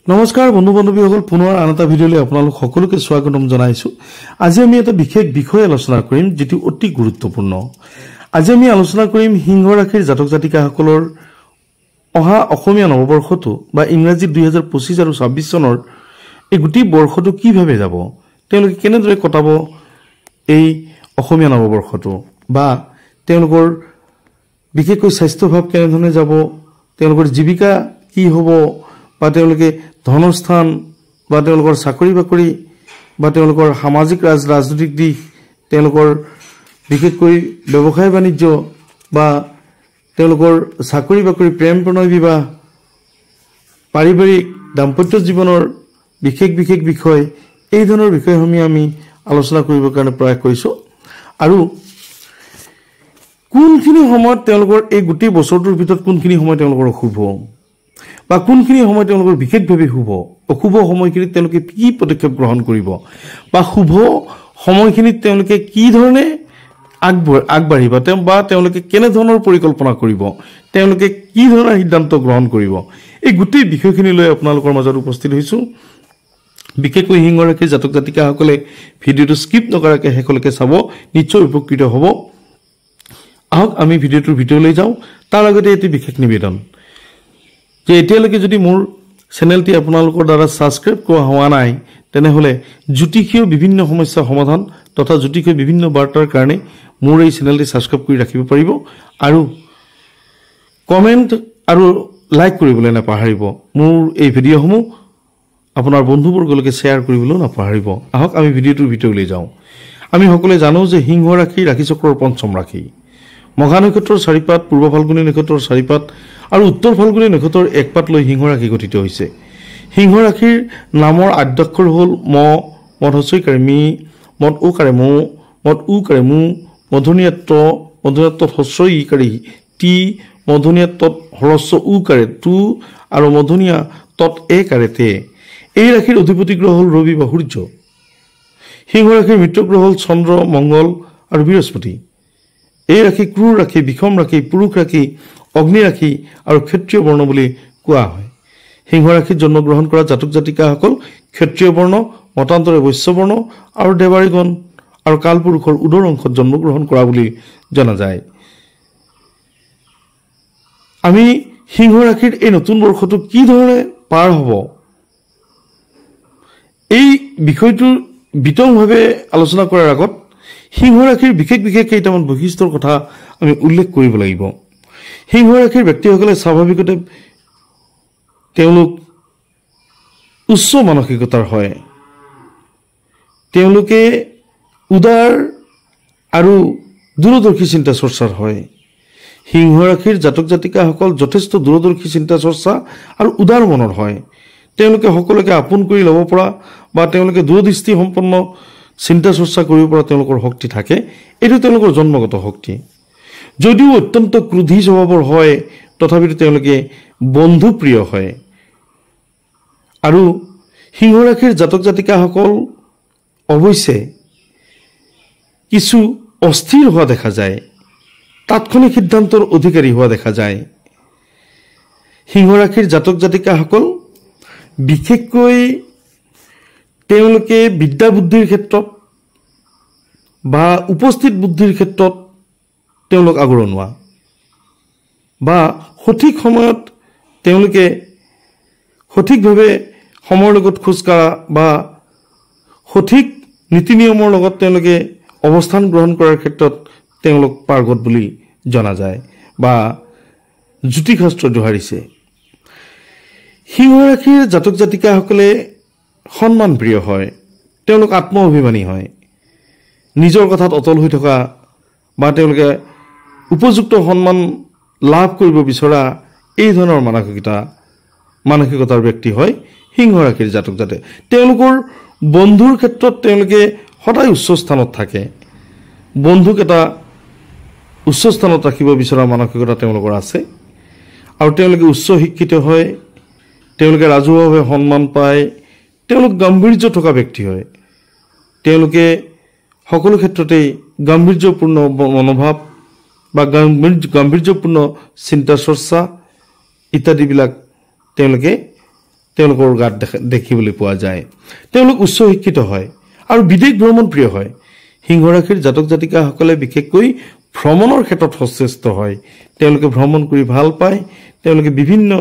নমস্কাৰ বন্ধু বান্ধৱীসকল, পুনৰ আন এটা ভিডিঅ'লৈ আপোনালোক সকলোকে স্বাগতম জনাইছোঁ। আজি আমি এটা বিশেষ বিষয় আলোচনা কৰিম, যেটো অতি গুৰুত্বপূৰ্ণ। আজি আমি আলোচনা কৰিম সিংহ ৰাশিৰ জাতক জাতিকাসকলৰ অহা অসমীয়া নৱবৰ্ষটো বা ইংৰাজী 2025 আৰু 26 চনৰ এই গোটেই বৰ্ষটো কিভাৱে যাব, তেওঁলোকে কেনেদৰে কটাব এই অসমীয়া নৱবৰ্ষটো, বা তেওঁলোকৰ বিশেষকৈ স্বাস্থ্যভাৱ কেনেধৰণে যাব, তেওঁলোকৰ জীৱিকা কি হ'ব, বা তেওঁলোকে ধনস্থান বা তেওঁলোকৰ চাকৰি বাকৰি বা তেওঁলোকৰ সামাজিক ৰাজনৈতিক দিশ, তেওঁলোকৰ বিশেষকৈ ব্যৱসায় বাণিজ্য বা তেওঁলোকৰ চাকৰি বাকৰি, প্ৰেম প্ৰণয় বিবাহ, পাৰিবাৰিক দাম্পত্য জীৱনৰ বিশেষ বিষয়, এই ধৰণৰ বিষয়সমূহ আমি আলোচনা কৰিবৰ কাৰণে প্ৰয়াস কৰিছোঁ। আৰু কোনখিনি সময়ত তেওঁলোকৰ এই গোটেই বছৰটোৰ ভিতৰত কোনখিনি সময় তেওঁলোকৰ অশুভ বা কোনখিনি সময় তেওঁলোকৰ বিশেষভাৱে শুভ, অশুভ সময়খিনিত তেওঁলোকে কি পদক্ষেপ গ্ৰহণ কৰিব, বা শুভ সময়খিনিত তেওঁলোকে কি ধৰণে আগবাঢ়িব বা তেওঁলোকে কেনেধৰণৰ পৰিকল্পনা কৰিব, তেওঁলোকে কি ধৰণৰ সিদ্ধান্ত গ্ৰহণ কৰিব, এই গোটেই বিষয়খিনি লৈ আপোনালোকৰ মাজত উপস্থিত হৈছোঁ। বিশেষকৈ সিংহ ৰাশিৰ জাতক জাতিকাসকলে ভিডিঅ'টো স্কিপ নকৰাকৈ শেষলৈকে চাব, নিশ্চয় উপকৃত হ'ব। আহক আমি ভিডিঅ'টোৰ ভিতৰলৈ যাওঁ। তাৰ আগতে এটি বিশেষ নিবেদন যে এতিয়ালৈকে যদি মোৰ চেনেলটি আপোনালোকৰ দ্বাৰা ছাবস্ক্ৰাইব কৰা হোৱা নাই, তেনেহ'লে জ্যোতিষীয় বিভিন্ন সমস্যা সমাধান তথা জ্যোতিষীয় বিভিন্ন বাৰ্তাৰ কাৰণে মোৰ এই চেনেলটি ছাবস্ক্ৰাইব কৰি ৰাখিব পাৰিব, আৰু কমেণ্ট আৰু লাইক কৰিবলৈ নাপাহৰিব। মোৰ এই ভিডিঅ'সমূহ আপোনাৰ বন্ধুবৰ্গলৈকে শ্বেয়াৰ কৰিবলৈও নাপাহৰিব। আহক আমি ভিডিঅ'টোৰ ভিতৰলৈ যাওঁ। আমি সকলোৱে জানো যে সিংহ ৰাশি ৰাশিচক্ৰৰ পঞ্চম ৰাশি। মঘা নক্ষত্ৰৰ চাৰিপাত, পূৰ্ব ফাল্গুনী নক্ষত্ৰৰ চাৰিপাত আৰু উত্তৰ ফাল্গুনী নক্ষত্ৰৰ এক পাত লৈ সিংহ ৰাশি গঠিত হৈছে। সিংহ ৰাশিৰ নামৰ আদ্যাক্ষৰ হ'ল ম, মধ হস্যইকাৰে মি, মধ ওকাৰে মৌ, মধ উকাৰে মু, মধুনীয়া ত, মধুনীয়া তত হস্যই ইকাৰে টি, মধুনীয়া তত হ্ৰস্ব উকাৰে তু আৰু মধুনীয়া তত একাৰে তে। এই ৰাশিৰ অধিপতি গ্ৰহ হ'ল ৰবি বা সূৰ্য। সিংহ ৰাশিৰ মিত্ৰ গ্ৰহ হ'ল চন্দ্ৰ, মংগল আৰু বৃহস্পতি। এই ৰাশি ক্ৰূৰ ৰাশি, বিষম ৰাশি, পুৰুষ ৰাশি, অগ্নি ৰাশি আৰু ক্ষত্ৰিয় বৰ্ণ বুলি কোৱা হয়। সিংহ ৰাশিত জন্মগ্ৰহণ কৰা জাতক জাতিকাসকল ক্ষত্ৰিয় বৰ্ণ, মতান্তৰে বৈশ্য বৰ্ণ আৰু দেৱাৰীগণ আৰু কালপুৰুষৰ উদৰ অংশত জন্মগ্ৰহণ কৰা বুলি জনা যায়। আমি সিংহ ৰাশিৰ এই নতুন বৰ্ষটো কি ধৰণে পাৰ হ'ব, এই বিষয়টোৰ বিতংভাৱে আলোচনা কৰাৰ আগত সিংহ ৰাশিৰ বিশেষ কেইটামান বৈশিষ্ট্যৰ কথা আমি উল্লেখ কৰিব লাগিব। সিংহ ৰাশিৰ ব্যক্তিসকলে স্বাভাৱিকতে তেওঁলোক উচ্চ মানসিকতাৰ হয়। তেওঁলোকে উদাৰ আৰু দূৰদৰ্শী চিন্তা চৰ্চাৰ হয়। সিংহ ৰাশিৰ জাতক জাতিকাসকল যথেষ্ট দূৰদৰ্শী চিন্তা চৰ্চা আৰু উদাৰ মনৰ হয়। তেওঁলোকে সকলোকে আপোন কৰি ল'ব পৰা বা তেওঁলোকে দূৰদৃষ্টি সম্পন্ন চিন্তা চৰ্চা কৰিব পৰা তেওঁলোকৰ শক্তি থাকে। এইটো তেওঁলোকৰ জন্মগত শক্তি। যদিও অত্যন্ত ক্ৰোধী স্বভাৱৰ হয়, তথাপিতো তেওঁলোকে বন্ধুপ্ৰিয় হয়। আৰু সিংহ ৰাশিৰ জাতক জাতিকাসকল অৱশ্যে কিছু অস্থিৰ হোৱা দেখা যায়, তাৎক্ষণিক সিদ্ধান্তৰ অধিকাৰী হোৱা দেখা যায়। সিংহ ৰাশিৰ জাতক জাতিকাসকল বিশেষকৈ তেওঁলোকে বিদ্যা বুদ্ধিৰ ক্ষেত্ৰত বা উপস্থিত বুদ্ধিৰ ক্ষেত্ৰত তেওঁলোক আগৰণুৱা, বা সঠিক সময়ত তেওঁলোকে সঠিকভাৱে সময়ৰ লগত খোজ কঢ়া বা সঠিক নীতি নিয়মৰ লগত তেওঁলোকে অৱস্থান গ্ৰহণ কৰাৰ ক্ষেত্ৰত তেওঁলোক পাৰ্গত বুলি জনা যায় বা জ্যোতিষশাস্ত্ৰ দোহাৰিছে। সিংহ ৰাশিৰ জাতক জাতিকাসকলে সন্মান প্ৰিয় হয়। তেওঁলোক আত্ম অভিমানী হয়। নিজৰ কথাত অটল হৈ থকা বা তেওঁলোকে উপযুক্ত সন্মান লাভ কৰিব বিচৰা এই ধৰণৰ মানসিকতাৰ ব্যক্তি হয় সিংহ ৰাশিৰ জাতক জাতিক। তেওঁলোকৰ বন্ধুৰ ক্ষেত্ৰত তেওঁলোকে সদায় উচ্চ স্থানত থাকে। বন্ধুক এটা উচ্চ স্থানত ৰাখিব বিচৰা মানসিকতা তেওঁলোকৰ আছে, আৰু তেওঁলোকে উচ্চ শিক্ষিত হয়। তেওঁলোকে ৰাজহুৱাভাৱে সন্মান পায়। তেওঁলোক গাম্ভীৰ্য থকা ব্যক্তি হয়। তেওঁলোকে সকলো ক্ষেত্ৰতেই গাম্ভীৰ্যপূৰ্ণ মনোভাৱ বা গাম্ভীৰ্যপূৰ্ণ চিন্তা চৰ্চা ইত্যাদিবিলাক তেওঁলোকে তেওঁলোকৰ গাত দেখিবলৈ পোৱা যায়। তেওঁলোক উচ্চ শিক্ষিত হয় আৰু বিদেশ ভ্ৰমণ প্ৰিয় হয়। সিংহ ৰাশিৰ জাতক জাতিকাসকলে বিশেষকৈ ভ্ৰমণৰ ক্ষেত্ৰত সচেষ্ট হয়। তেওঁলোকে ভ্ৰমণ কৰি ভাল পায়। তেওঁলোকে বিভিন্ন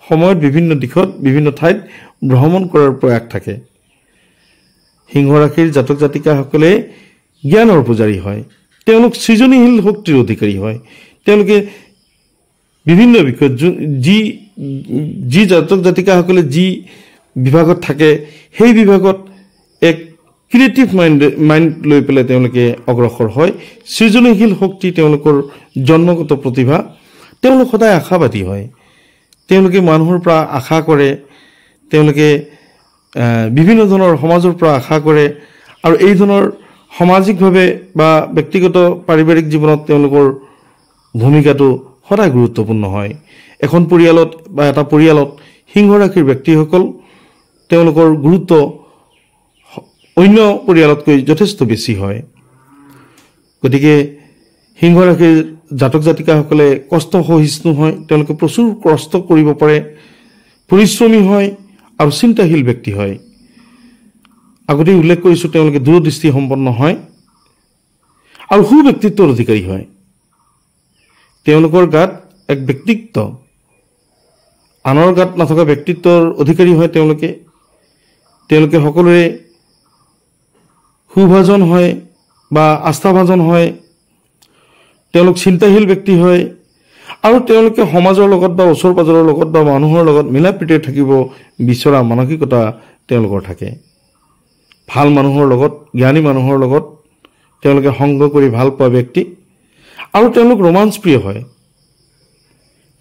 সময়ত বিভিন্ন দিশত বিভিন্ন ঠাইত ভ্ৰমণ কৰাৰ প্ৰয়াস থাকে। সিংহ ৰাশিৰ জাতক জাতিকাসকলে জ্ঞানৰ পূজাৰী হয়। তেওঁলোক সৃজনীশীল শক্তিৰ অধিকাৰী হয়। তেওঁলোকে বিভিন্ন বিষয়ত যি জাতক জাতিকাসকলে যি বিভাগত থাকে সেই বিভাগত এক ক্ৰিয়েটিভ মাইণ্ড লৈ পেলাই তেওঁলোকে অগ্ৰসৰ হয়। সৃজনীশীল শক্তি তেওঁলোকৰ জন্মগত প্ৰতিভা। তেওঁলোক সদায় আশাবাদী হয়। তেওঁলোকে মানুহৰ পৰা আশা কৰে। তেওঁলোকে বিভিন্ন ধৰণৰ সমাজৰ পৰা আশা কৰে আৰু এই ধৰণৰ সামাজিকভাৱে বা ব্যক্তিগত পাৰিবাৰিক জীৱনত তেওঁলোকৰ ভূমিকাটো সদায় গুৰুত্বপূৰ্ণ হয়। এখন পৰিয়ালত বা এটা পৰিয়ালত সিংহ ৰাশিৰ ব্যক্তিসকল তেওঁলোকৰ গুৰুত্ব অন্য পৰিয়ালতকৈ যথেষ্ট বেছি হয়। গতিকে সিংহ ৰাশিৰ জাতক জাতিকাসকলে কষ্ট সহিষ্ণু হয়। তেওঁলোকে প্ৰচুৰ কষ্ট কৰিব পাৰে, পৰিশ্ৰমী হয় আৰু চিন্তাশীল ব্যক্তি হয়। আগতে উল্লেখ কৰিছোঁ তেওঁলোকে দূৰদৃষ্টি সম্পন্ন হয় আৰু সুব্যক্তিত্বৰ অধিকাৰী হয়। তেওঁলোকৰ গাত এক ব্যক্তিত্ব, আনৰ গাত নথকা ব্যক্তিত্বৰ অধিকাৰী হয়। তেওঁলোকে সকলোৰে সুভাজন হয় বা আস্থাভাজন হয়। তেওঁলোক চিন্তাশীল ব্যক্তি হয় আৰু তেওঁলোকে সমাজৰ লগত বা ওচৰ পাজৰৰ লগত বা মানুহৰ লগত মিলা প্ৰীতিৰে থাকিব বিচৰা মানসিকতা তেওঁলোকৰ থাকে। ভাল মানুহৰ লগত, জ্ঞানী মানুহৰ লগত তেওঁলোকে সংগ কৰি ভাল পোৱা ব্যক্তি আৰু তেওঁলোক ৰোমাঞ্চ প্ৰিয় হয়।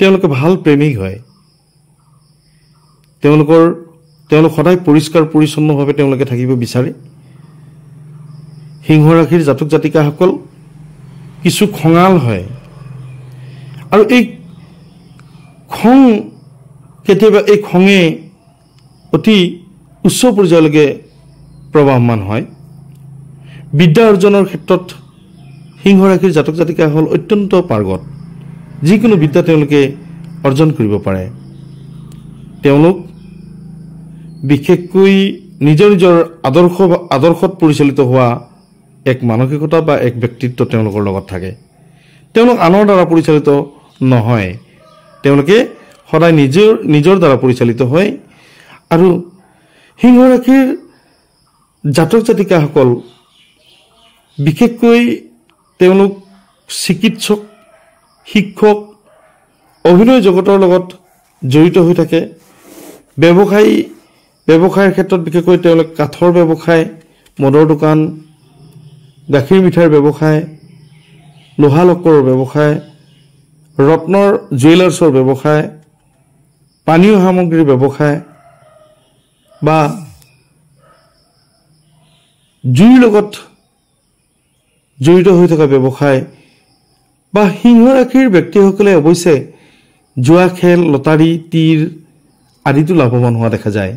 তেওঁলোকে ভাল প্ৰেমিক হয়। তেওঁলোক সদায় পৰিষ্কাৰ পৰিচ্ছন্নভাৱে তেওঁলোকে থাকিব বিচাৰে। সিংহ ৰাশিৰ জাতক জাতিকাসকল কিছু খঙাল হয় আৰু এই কেতিয়াবা এই খঙে অতি উচ্চ পৰ্যায়লৈকে প্ৰবাহমান হয়। বিদ্যা অৰ্জনৰ ক্ষেত্ৰত সিংহ ৰাশিৰ জাতক জাতিকাসকল অত্যন্ত পাৰ্গত। যিকোনো বিদ্যা তেওঁলোকে অৰ্জন কৰিব পাৰে। তেওঁলোক বিশেষকৈ নিজৰ আদৰ্শত পৰিচালিত হোৱা এক মানসিকতা বা এক ব্যক্তিত্ব তেওঁলোকৰ লগত থাকে। তেওঁলোক আনৰ দ্বাৰা পৰিচালিত নহয়। তেওঁলোকে সদায় নিজৰ দ্বাৰা পৰিচালিত হয়। আৰু সিংহ ৰাশিৰ জাতক জাতিকাসকল বিশেষকৈ তেওঁলোক চিকিৎসক, শিক্ষক, অভিনয় জগতৰ লগত জড়িত হৈ থাকে। ব্যৱসায়ৰ ক্ষেত্ৰত বিশেষকৈ তেওঁলোক কাঠৰ ব্যৱসায়, মদৰ দোকান, গাখীৰ মিঠাইৰ ব্যৱসায়, লোহা লক্কৰৰ ব্যৱসায়, ৰত্নৰ জুৱেলাৰ্ছৰ ব্যৱসায়, পানীয় সামগ্ৰীৰ ব্যৱসায় বা জুইৰ লগত জড়িত হৈ থকা ব্যৱসায় বা সিংহ ৰাশিৰ ব্যক্তিসকলে অৱশ্যে জুৱা খেল, লটাৰী, তীৰ আদিতো লাভৱান হোৱা দেখা যায়।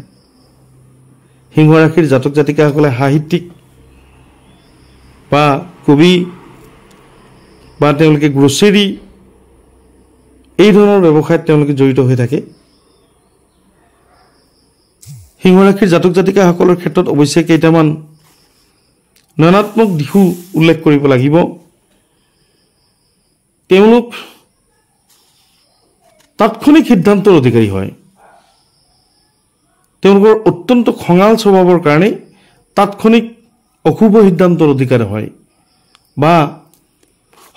সিংহ ৰাশিৰ জাতক জাতিকাসকলে সাহিত্যিক বা কবি বা তেওঁলোকে গ্ৰচাৰী এই ধৰণৰ ব্যৱসায়ত তেওঁলোকে জড়িত হৈ থাকে। সিংহ ৰাশিৰ জাতক জাতিকাসকলৰ ক্ষেত্ৰত অৱশ্যে কেইটামান নয়নাত্মক দিশো উল্লেখ কৰিব লাগিব। তেওঁলোক তাৎক্ষণিক সিদ্ধান্তৰ অধিকাৰী হয়। তেওঁলোকৰ অত্যন্ত খঙাল স্বভাৱৰ কাৰণে তাৎক্ষণিক অশুভ সিদ্ধান্তৰ অধিকাৰী হয় বা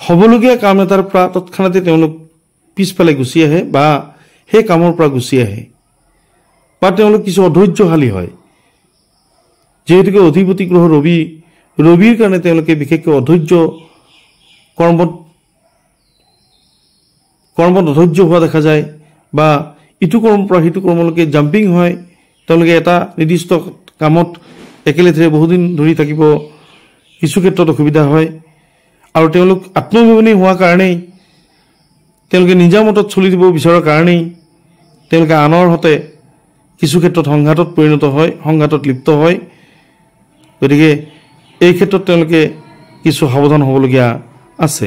হ'বলগীয়া কাম এটাৰ পৰা তৎক্ষণাতে তেওঁলোক পিছফালে গুচি আহে বা সেই কামৰ পৰা গুচি আহে বা তেওঁলোক কিছু অধৈৰ্যশালী হয়। যিহেতুকে অধিপতি গ্ৰহ ৰবিৰ কাৰণে তেওঁলোকে বিশেষকৈ কৰ্মত অধৈৰ্য হোৱা দেখা যায় বা ইটো কৰ্মৰ পৰা সিটো কৰ্মলৈকে জাম্পিং হয়। তেওঁলোকে এটা নিৰ্দিষ্ট কামত একেলেথাৰে বহুদিন ধৰি থাকিব কিছু ক্ষেত্ৰত অসুবিধা হয় আৰু তেওঁলোক আত্মবিশ্বাসী হোৱাৰ কাৰণেই, তেওঁলোকে নিজা মতত চলি দিব বিচৰাৰ কাৰণেই তেওঁলোকে আনৰ সৈতে কিছু ক্ষেত্ৰত সংঘাতত লিপ্ত হয়। গতিকে এই ক্ষেত্ৰত তেওঁলোকে কিছু সাৱধান হ'বলগীয়া আছে।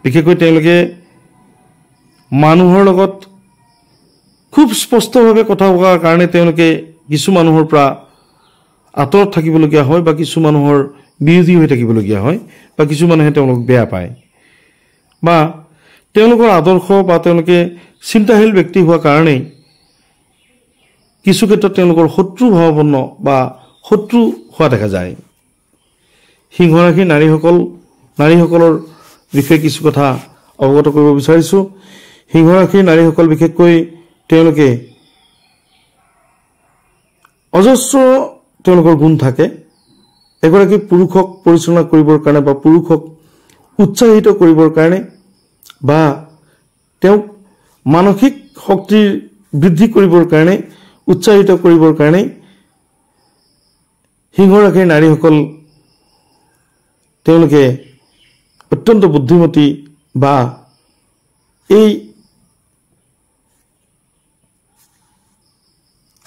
বিশেষকৈ তেওঁলোকে মানুহৰ লগত খুব স্পষ্টভাৱে কথা কোৱাৰ কাৰণে তেওঁলোকে কিছু মানুহৰ পৰা আঁতৰত থাকিবলগীয়া হয় বা কিছু মানুহৰ বিৰোধী হৈ থাকিবলগীয়া হয় বা কিছু মানুহে তেওঁলোক বেয়া পায় বা তেওঁলোকৰ আদৰ্শ বা তেওঁলোকে চিন্তাশীল ব্যক্তি হোৱাৰ কাৰণেই কিছু ক্ষেত্ৰত তেওঁলোকৰ শত্ৰু ভাৱাপন্ন বা শত্ৰু হোৱা দেখা যায়। সিংহ ৰাশিৰ নাৰীসকলৰ বিষয়ে কিছু কথা অৱগত কৰিব বিচাৰিছোঁ। সিংহ ৰাশিৰ নাৰীসকল বিশেষকৈ তেওঁলোকে অজস্ৰ তেওঁলোকৰ গুণ থাকে। এগৰাকী পুৰুষক পৰিচালনা কৰিবৰ কাৰণে বা পুৰুষক উৎসাহিত কৰিবৰ কাৰণে বা তেওঁক মানসিক শক্তিৰ বৃদ্ধি কৰিবৰ কাৰণে উৎসাহিত কৰিবৰ কাৰণে সিংহ ৰাশিৰ নাৰীসকল তেওঁলোকে অত্যন্ত বুদ্ধিমতী বা এই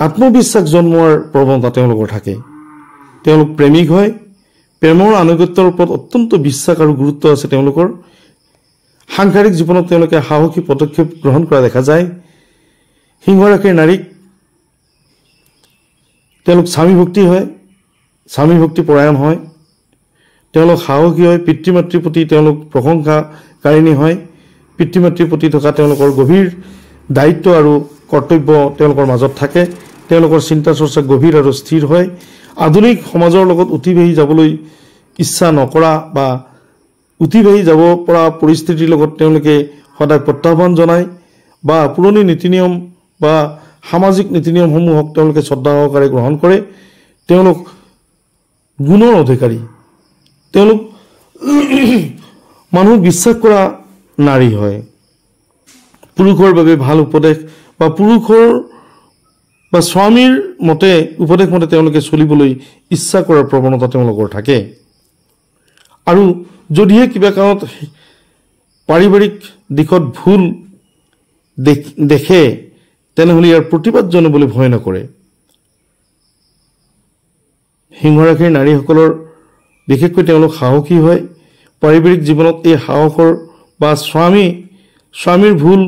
আত্মবিশ্বাস জন্মোৱাৰ প্ৰৱণতা তেওঁলোকৰ থাকে। তেওঁলোক প্ৰেমিক হয়। প্ৰেমৰ আনুগত্যৰ ওপৰত অত্যন্ত বিশ্বাস আৰু গুৰুত্ব আছে তেওঁলোকৰ। সাংসাৰিক জীৱনত তেওঁলোকে সাহসী পদক্ষেপ গ্ৰহণ কৰা দেখা যায়। সিংহ ৰাশিৰ নাৰীক তেওঁলোক স্বামী ভক্তি পৰায়ণ হয়। তেওঁলোক সাহসী হয়। পিতৃ মাতৃৰ প্ৰতি তেওঁলোক প্ৰশংসাকাৰিণী হয়। পিতৃ মাতৃৰ প্ৰতি থকা তেওঁলোকৰ গভীৰ দায়িত্ব আৰু কৰ্তব্য তেওঁলোকৰ মাজত থাকে। তেওঁলোকৰ চিন্তা চৰ্চা গভীৰ আৰু স্থিৰ হয়। আধুনিক সমাজৰ লগত উঠি ভাহি যাবলৈ ইচ্ছা নকৰা বা উঠি ভাহি যাব পৰা পৰিস্থিতিৰ লগত তেওঁলোকে সদায় প্ৰত্যাহ্বান জনায় বা পুৰণি নীতি নিয়ম বা সামাজিক নীতি নিয়মসমূহক তেওঁলোকে শ্ৰদ্ধা সহকাৰে গ্ৰহণ কৰে। তেওঁলোক গুণৰ অধিকাৰী। তেওঁলোক মানুহক বিশ্বাস কৰা নাৰী হয়। পুৰুষৰ বাবে ভাল উপদেশ বা পুৰুষৰ বা স্বামীৰ উপদেশ মতে তেওঁলোকে চলিবলৈ ইচ্ছা কৰাৰ প্ৰৱণতা তেওঁলোকৰ থাকে। আৰু যদিহে কিবা কাৰণত পাৰিবাৰিক দিশত ভুল দেখে তেনেহ'লে ইয়াৰ প্ৰতিবাদ জনাবলৈ ভয় নকৰে। সিংহ ৰাশিৰ নাৰীসকলৰ বিশেষকৈ তেওঁলোক সাহসী হয়। পাৰিবাৰিক জীৱনত এই সাহসৰ বা স্বামীৰ ভুল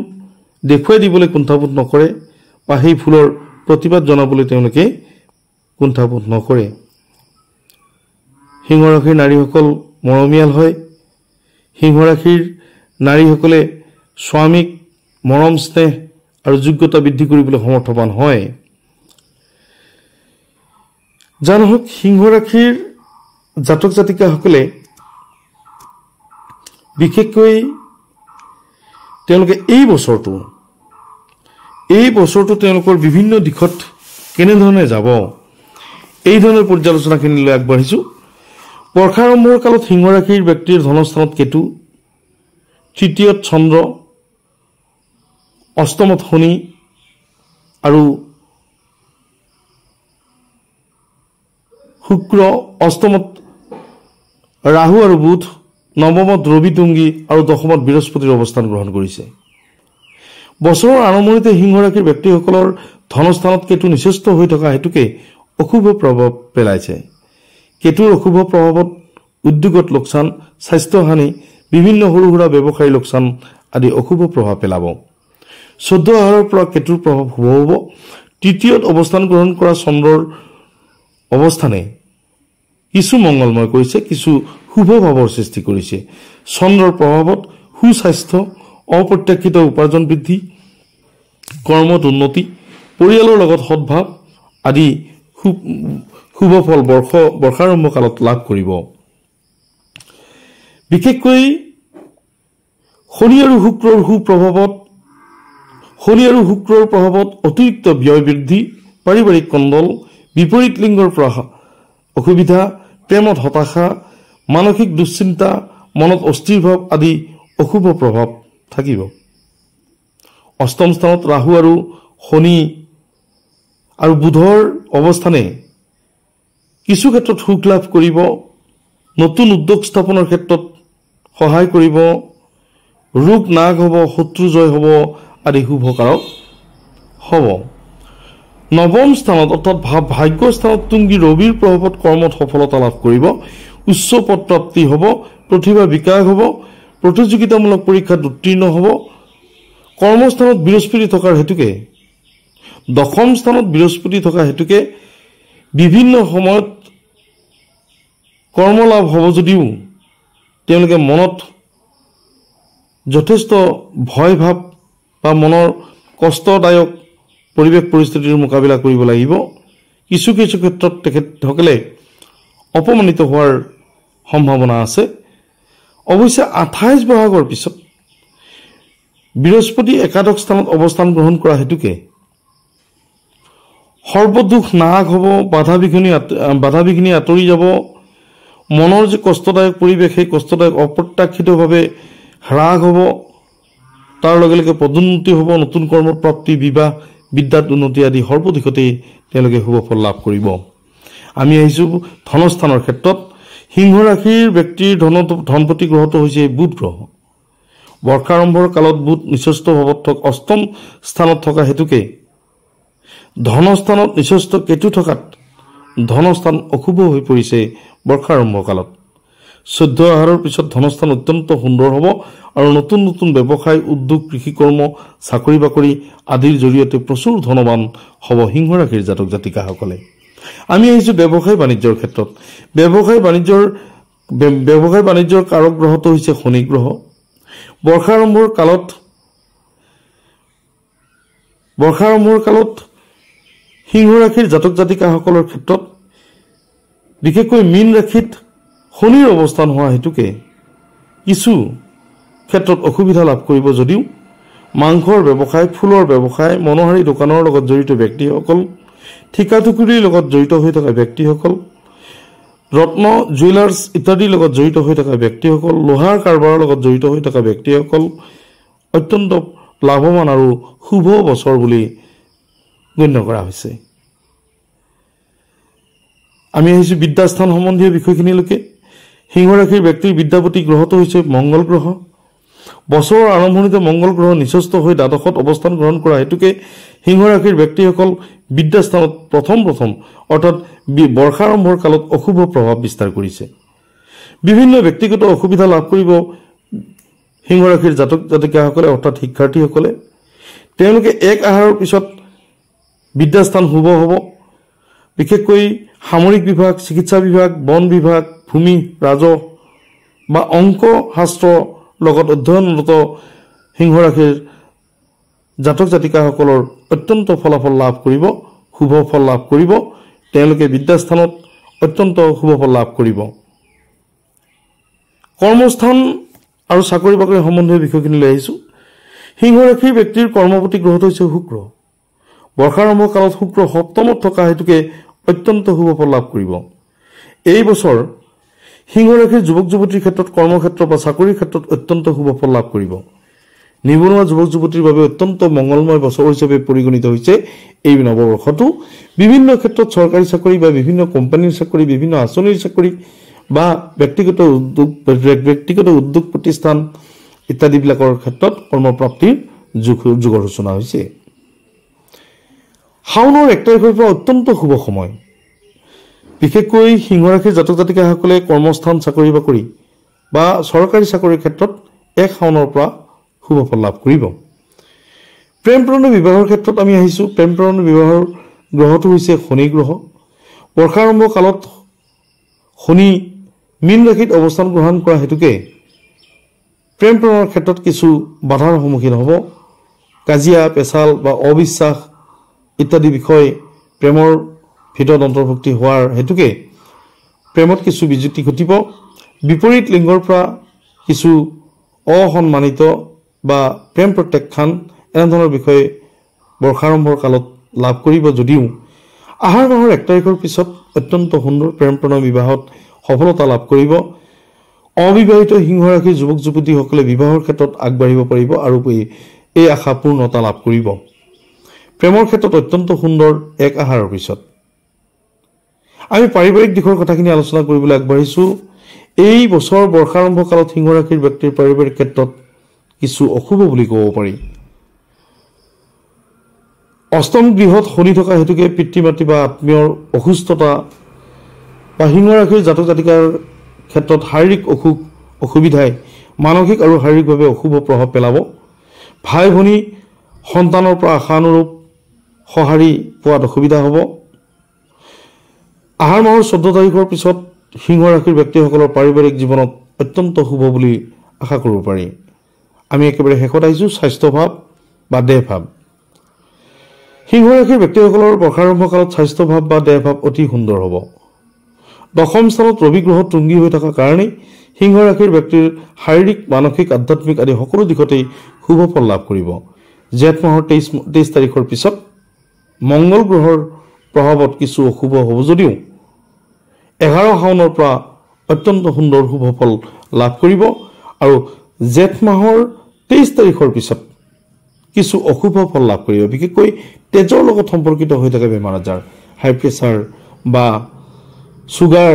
দেখুৱাই দিবলৈ কুণ্ঠাবোধ নকৰে বা সেই ভুলৰ প্ৰতিবাদ জনাবলৈ তেওঁলোকে কুণ্ঠাবোধ নকৰে। সিংহ ৰাশিৰ নাৰীসকল মৰমীয়াল হয়। সিংহ ৰাশিৰ নাৰীসকলে স্বামীক মৰম স্নেহ আৰু যোগ্যতা বৃদ্ধি কৰিবলৈ সমৰ্থবান হয়। জানহওক সিংহ ৰাশিৰ জাতক জাতিকাসকলে বিশেষকৈ তেওঁলোকে এই বছৰটো তেওঁলোকৰ বিভিন্ন দিশত কেনেধৰণে যাব এই ধৰণৰ পৰ্যালোচনাখিনি লৈ আগবাঢ়িছোঁ। বৰ্ষাৰম্ভৰ কালত সিংহ ৰাশিৰ ব্যক্তিৰ ধনস্থানত কেতু, তৃতীয়ত চন্দ্ৰ, অষ্টমত শনি আৰু শুক্ৰ, অষ্টমত ৰাহু আৰু বুধ, নৱমত ৰবি তুংগী আৰু দশমত বৃহস্পতিৰ অৱস্থান গ্ৰহণ কৰিছে। বছৰৰ আৰম্ভণিতে সিংহ ৰাশিৰ ব্যক্তিসকলৰ ধনস্থানত কেতু নিচেষ্ট হৈ থকা হেতুকে অশুভ প্ৰভাৱ পেলাইছে। কেতুৰ অশুভ প্ৰভাৱত উদ্যোগত লোকচান, স্বাস্থ্যহানি, বিভিন্ন সৰু সুৰা ব্যৱসায়ী লোকচান আদি অশুভ প্ৰভাৱ পেলাব। 14 আহাৰৰ পৰা কেতুৰ প্ৰভাৱ শুভ হ'ব। তৃতীয়ত অৱস্থান গ্ৰহণ কৰা চন্দ্ৰৰ অৱস্থানে কিছু মংগলময় কৰিছে, কিছু শুভ ভাৱৰ সৃষ্টি কৰিছে। চন্দ্ৰৰ প্ৰভাৱত সুস্বাস্থ্য, অপ্ৰত্যাশিত উপাৰ্জন বৃদ্ধি, কৰ্মত উন্নতি, পৰিয়ালৰ লগত সদ্ভাৱ আদি শুভ ফল বৰ্ষাৰম্ভ কালত লাভ কৰিব। বিশেষকৈ শনি আৰু শুক্ৰৰ প্ৰভাৱত অতিৰিক্ত ব্যয় বৃদ্ধি, পাৰিবাৰিক কণ্ডল, বিপৰীত লিংগৰ পৰা অসুবিধা, প্ৰেমত হতাশা, মানসিক দুশ্চিন্তা, মনত অস্থিৰ ভাৱ আদি অশুভ প্ৰভাৱ থাকিব। অষ্টম স্থানত ৰাহু আৰু শনি আৰু বুধৰ অৱস্থানে কিছু ক্ষেত্ৰত সুখ লাভ কৰিব, নতুন উদ্যোগ স্থাপনৰ ক্ষেত্ৰত সহায় কৰিব, ৰোগ নাশ হ'ব, শত্ৰু জয় হ'ব আদি শুভকাৰক হ'ব। নৱম স্থানত অৰ্থাৎ ভাগ্য স্থানত তুংগী ৰবিৰ প্ৰভাৱত কৰ্মত সফলতা লাভ কৰিব, উচ্চ পদ প্ৰাপ্তি হ'ব, প্ৰতিভা বিকাশ হ'ব, প্ৰতিযোগিতামূলক পৰীক্ষাত উত্তীৰ্ণ হ'ব। কৰ্মস্থানত বৃহস্পতি থকাৰ হেতুকে দশম স্থানত বৃহস্পতি থকা হেতুকে বিভিন্ন সময়ত কৰ্মলাভ হ'ব যদিও তেওঁলোকে মনত যথেষ্ট ভয় ভাৱ বা মনৰ কষ্টদায়ক পৰিৱেশ পৰিস্থিতিৰ মোকাবিলা কৰিব লাগিব। কিছু কিছু ক্ষেত্ৰত তেখেতসকলে অপমানিত হোৱাৰ সম্ভাৱনা আছে। অৱশ্যে 28 বহাগৰ পিছত বৃহস্পতি একাদশ স্থানত অৱস্থান গ্ৰহণ কৰা হেতুকে সৰ্বদুখ নাশ হ'ব, বাধা বিঘিনি আঁতৰি যাব। মনৰ যে কষ্টদায়ক পৰিৱেশ, সেই কষ্টদায়ক অপ্ৰত্যাশিতভাৱে হ্ৰাস হ'ব। তাৰ লগে লগে পদোন্নতি হ'ব, নতুন কৰ্মপ্ৰাপ্তি, বিবাহ, বিদ্যাত উন্নতি আদি সৰ্বদিশতেই তেওঁলোকে শুভ ফল লাভ কৰিব। আমি আহিছোঁ ধনস্থানৰ ক্ষেত্ৰত। সিংহ ৰাশিৰ ব্যক্তিৰ ধনপতি গ্ৰহটো হৈছে বুধ গ্ৰহ। বৰ্ষাৰম্ভৰ কালত বুধ নিচস্থ ভাৱত অষ্টম স্থানত থকা হেতুকে ধনস্থানত নিচস্থ কেতু থকাত ধনস্থান অশুভ হৈ পৰিছে। বৰ্ষাৰম্ভ কালত 14 আহাৰৰ পিছত ধনস্থান অত্যন্ত সুন্দৰ হ'ব আৰু নতুন নতুন ব্যৱসায়, উদ্যোগ, কৃষিকৰ্ম, চাকৰি বাকৰি আদিৰ জৰিয়তে প্ৰচুৰ ধনৱান হ'ব সিংহ ৰাশিৰ জাতক জাতিকাসকলে। আমি আহিছোঁ ব্যৱসায় বাণিজ্যৰ ক্ষেত্ৰত। ব্যৱসায় বাণিজ্যৰ কাৰক গ্ৰহটো হৈছে শনি গ্ৰহ। বৰ্ষাৰম্ভৰ কালত সিংহ ৰাশিৰ জাতক জাতিকাসকলৰ ক্ষেত্ৰত বিশেষকৈ মীন ৰাশিত শনিৰ অৱস্থান হোৱা হেতুকে কিছু ক্ষেত্ৰত অসুবিধা লাভ কৰিব যদিও মাংসৰ ব্যৱসায়, ফুলৰ ব্যৱসায়, মনোহাৰী দোকানৰ লগত জড়িত ব্যক্তিসকল, ঠিকা টুকুৰিৰ লগত জড়িত হৈ থকা ব্যক্তিসকল, ৰত্ন জুৱেলাৰ্ছ ইত্যাদিৰ লগত জড়িত হৈ থকা ব্যক্তিসকল, লোহাৰ কাৰবাৰৰ লগত জড়িত হৈ থকা ব্যক্তিসকল অত্যন্ত লাভৱান আৰু শুভ বছৰ বুলি গণ্য কৰা হৈছে। আমি আহিছোঁ বিদ্যাস্থান সম্বন্ধীয় বিষয়খিনিলৈকে। সিংহ ৰাশিৰ ব্যক্তিৰ বিদ্যাপতি গ্ৰহটো হৈছে মংগল গ্ৰহ। বছৰৰ আৰম্ভণিতে মংগল গ্ৰহ নিচস্থ হৈ দ্বাদশত অৱস্থান গ্ৰহণ কৰা হেতুকে সিংহ ৰাশিৰ ব্যক্তিসকল বিদ্যাস্থানত প্ৰথম অৰ্থাৎ বৰ্ষাৰম্ভৰ কালত অশুভ প্ৰভাৱ বিস্তাৰ কৰিছে। বিভিন্ন ব্যক্তিগত অসুবিধা লাভ কৰিব সিংহ ৰাশিৰ জাতক জাতিকাসকলে অৰ্থাৎ শিক্ষাৰ্থীসকলে। তেওঁলোকে 1 আহাৰৰ পিছত বিদ্যাস্থান শুভ হ'ব। বিশেষকৈ সামৰিক বিভাগ, চিকিৎসা বিভাগ, বন বিভাগ, ভূমি, ৰাজহ বা অংক শাস্ত্ৰ লগত অধ্যয়নৰত সিংহ ৰাশিৰ জাতক জাতিকাসকলৰ অত্যন্ত ফলাফল লাভ কৰিব, শুভ ফল লাভ কৰিব। তেওঁলোকে বিদ্যাস্থানত অত্যন্ত শুভ ফল লাভ কৰিব। কৰ্মস্থান আৰু চাকৰি বাকৰি সম্বন্ধীয় বিষয়খিনি লৈ আহিছোঁ। সিংহ ৰাশিৰ ব্যক্তিৰ কৰ্মপতি গ্ৰহটো হৈছে শুক্ৰ। বৰ্ষাৰম্ভ কালত শুক্ৰ সপ্তমত থকা হেতুকে অত্যন্ত শুভ ফল লাভ কৰিব। এই বছৰ সিংহ ৰাশিৰ যুৱক যুৱতীৰ ক্ষেত্ৰত কৰ্মক্ষেত্ৰ বা চাকৰিৰ ক্ষেত্ৰত অত্যন্ত শুভ ফল লাভ কৰিব। নিবনুৱা যুৱক যুৱতীৰ বাবে অত্যন্ত মংগলময় বছৰ হিচাপে পৰিগণিত হৈছে এই নৱবৰ্ষটো। বিভিন্ন ক্ষেত্ৰত চৰকাৰী চাকৰি বা বিভিন্ন কোম্পানীৰ চাকৰি, বিভিন্ন আঁচনিৰ চাকৰি বা ব্যক্তিগত উদ্যোগ প্ৰতিষ্ঠান ইত্যাদিবিলাকৰ ক্ষেত্ৰত কৰ্মপ্ৰাপ্তিৰ যুগৰ সূচনা হৈছে। শাওনৰ 1 তাৰিখৰ পৰা অত্যন্ত শুভ সময়। বিশেষকৈ সিংহ ৰাশিৰ জাতক জাতিকাসকলে কৰ্মস্থান, চাকৰি বাকৰি বা চৰকাৰী চাকৰিৰ ক্ষেত্ৰত 1 শাওনৰ পৰা শুভ ফল লাভ কৰিব। প্ৰেম প্ৰণয় বিবাহৰ ক্ষেত্ৰত আমি আহিছোঁ। প্ৰেম প্ৰণয় বিবাহৰ গ্ৰহটো হৈছে শনি গ্ৰহ। বৰ্ষাৰম্ভ কালত শনি মীন ৰাশিত অৱস্থান গ্ৰহণ কৰা হেতুকে প্ৰেম প্ৰণয়ৰ ক্ষেত্ৰত কিছু বাধাৰ সন্মুখীন হ'ব। কাজিয়া, পেচাল বা অবিশ্বাস ইত্যাদি বিষয় প্ৰেমৰ ভিতৰত অন্তৰ্ভুক্তি হোৱাৰ হেতুকে প্ৰেমত কিছু বিজুতি ঘটিব। বিপৰীত লিংগৰ পৰা কিছু অসন্মানিত বা প্ৰেম প্ৰত্যাখ্যান এনেধৰণৰ বিষয় বৰ্ষাৰম্ভৰ কালত লাভ কৰিব যদিও আহাৰ মাহৰ 1 তাৰিখৰ পিছত অত্যন্ত সুন্দৰ প্ৰেম প্ৰণয় বিবাহত সফলতা লাভ কৰিব। অবিবাহিত সিংহ ৰাশিৰ যুৱক যুৱতীসকলে বিবাহৰ ক্ষেত্ৰত আগবাঢ়িব পাৰিব আৰু এই আশা পূৰ্ণতা লাভ কৰিব। প্ৰেমৰ ক্ষেত্ৰত অত্যন্ত সুন্দৰ 1 আহাৰৰ পিছত। আমি পাৰিবাৰিক দিশৰ কথাখিনি আলোচনা কৰিবলৈ আগবাঢ়িছোঁ। এই বছৰ বৰ্ষাৰম্ভ কালত সিংহ ৰাশিৰ ব্যক্তিৰ পাৰিবাৰিক ক্ষেত্ৰত কিছু অশুভ বুলি ক'ব পাৰি। অষ্টম গৃহত শনি থকা হেতুকে পিতৃ মাতৃ বা আত্মীয়ৰ অসুস্থতা বা সিংহ ৰাশিৰ জাতক জাতিকাৰ ক্ষেত্ৰত শাৰীৰিক অসুবিধাই মানসিক আৰু শাৰীৰিকভাৱে অশুভ প্ৰভাৱ পেলাব। ভাই ভনী সন্তানৰ পৰা আশানুৰূপ সঁহাৰি পোৱাত অসুবিধা হ'ব। আহাৰ মাহৰ 14 তাৰিখৰ পিছত সিংহ ৰাশিৰ ব্যক্তিসকলৰ পাৰিবাৰিক জীৱনত অত্যন্ত শুভ বুলি আশা কৰিব পাৰি। আমি একেবাৰে শেষত আহিছোঁ স্বাস্থ্যভাৱ বা দেহভাৱ। সিংহ ৰাশিৰ ব্যক্তিসকলৰ বৰ্ষাৰম্ভকালত স্বাস্থ্যভাৱ বা দেহভাৱ অতি সুন্দৰ হ'ব। দশম স্থানত ৰবি গ্ৰহ তুংগী হৈ থকাৰ কাৰণেই সিংহ ৰাশিৰ ব্যক্তিৰ শাৰীৰিক, মানসিক, আধ্যাত্মিক আদি সকলো দিশতেই শুভ ফল লাভ কৰিব। জেঠ মাহৰ 23 তাৰিখৰ পিছত মংগল গ্ৰহৰ প্ৰভাৱত কিছু অশুভ হ'ব যদিও 11 শাওনৰ পৰা অত্যন্ত সুন্দৰ শুভ ফল লাভ কৰিব আৰু জেঠ মাহৰ 23 তাৰিখৰ পিছত কিছু অশুভ ফল লাভ কৰিব। বিশেষকৈ তেজৰ লগত সম্পৰ্কিত হৈ থাকে বেমাৰ আজাৰ, হাই প্ৰেছাৰ বা ছুগাৰ,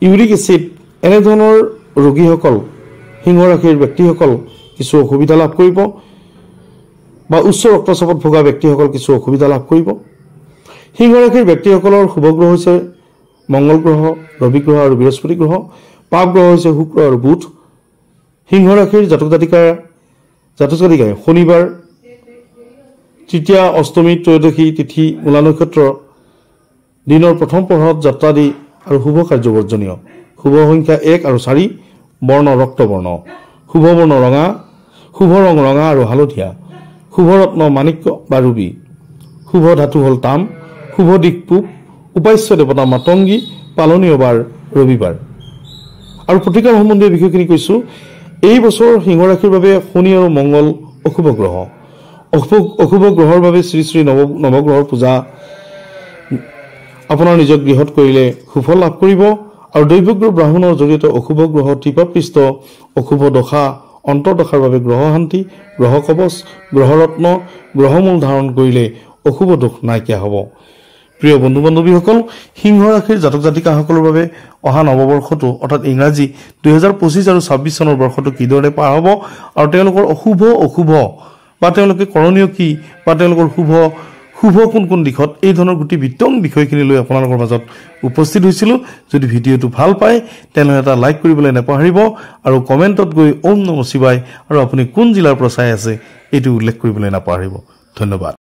ইউৰিক এচিড এনেধৰণৰ ৰোগীসকল, সিংহ ৰাশিৰ ব্যক্তিসকল কিছু অসুবিধা লাভ কৰিব বা উচ্চ ৰক্তচাপত ভোগা ব্যক্তিসকল কিছু অসুবিধা লাভ কৰিব। সিংহ ৰাশিৰ ব্যক্তিসকলৰ শুভ গ্ৰহ হৈছে মংগল গ্ৰহ, ৰবি গ্ৰহ আৰু বৃহস্পতি গ্ৰহ। পাপ গ্ৰহ হৈছে শুক্ৰ আৰু বুধ। সিংহ ৰাশিৰ জাতক জাতিকাই শনিবাৰ তৃতীয়া, অষ্টমী, ত্ৰয়োদশী তিথি, মূলা নক্ষত্ৰ দিনৰ প্ৰথম প্ৰহৰত যাত্ৰা দি আৰু শুভ কাৰ্য বৰ্জনীয়। শুভ সংখ্যা 1 আৰু 4, বৰ্ণ ৰক্তবৰ্ণ, শুভ বৰ্ণ ৰঙা, শুভ ৰং ৰঙা আৰু হালধীয়া, শুভ ৰত্ন মাণিক্য বা ৰুবি, শুভ ধাতু হ'ল তাম, শুভ দিশ পূব, উপাস্য দেৱতা মাতংগী, পালনীয় বাৰ ৰবিবাৰ। আৰু প্ৰতিকাৰ সম্বন্ধীয় বিষয়খিনি কৈছোঁ। এই বছৰ সিংহ ৰাশিৰ বাবে শনি আৰু মংগল অশুভ গ্ৰহ। অশুভ গ্ৰহৰ বাবে শ্ৰী শ্ৰী নৱগ্ৰহৰ পূজা আপোনাৰ নিজৰ গৃহত কৰিলে সুফল লাভ কৰিব। আৰু দৈৱজ্ঞ ব্ৰাহ্মণৰ জৰিয়তে অশুভ গ্ৰহ, টিপাপৃষ্ঠ, অশুভ দশা, অন্তৰ্দশাৰ বাবে গ্ৰহ শান্তি, গ্ৰহ কবচ, গ্ৰহৰত্ন, গ্ৰহমূল ধাৰণ কৰিলে অশুভ দোষ নাইকিয়া হ'ব। প্ৰিয় বন্ধু বান্ধৱীসকল, সিংহ ৰাশিৰ জাতক জাতিকাসকলৰ বাবে অহা নৱবৰ্ষটো অৰ্থাৎ ইংৰাজী 2025 আৰু 26 চনৰ বৰ্ষটো কিদৰে পাৰ হ'ব আৰু তেওঁলোকৰ অশুভ বা তেওঁলোকে কৰণীয় কি বা তেওঁলোকৰ শুভ কোন দিশত, এই ধৰণৰ গোটেই বিতং বিষয়খিনি লৈ আপোনালোকৰ মাজত উপস্থিত হৈছিলোঁ। যদি ভিডিঅ'টো ভাল পায় তেনেহ'লে এটা লাইক কৰিবলৈ নাপাহৰিব আৰু কমেণ্টত গৈ ওম নমঃ শিৱায় আৰু আপুনি কোন জিলাৰ পৰা চাই আছে এইটো উল্লেখ কৰিবলৈ নাপাহৰিব। ধন্যবাদ।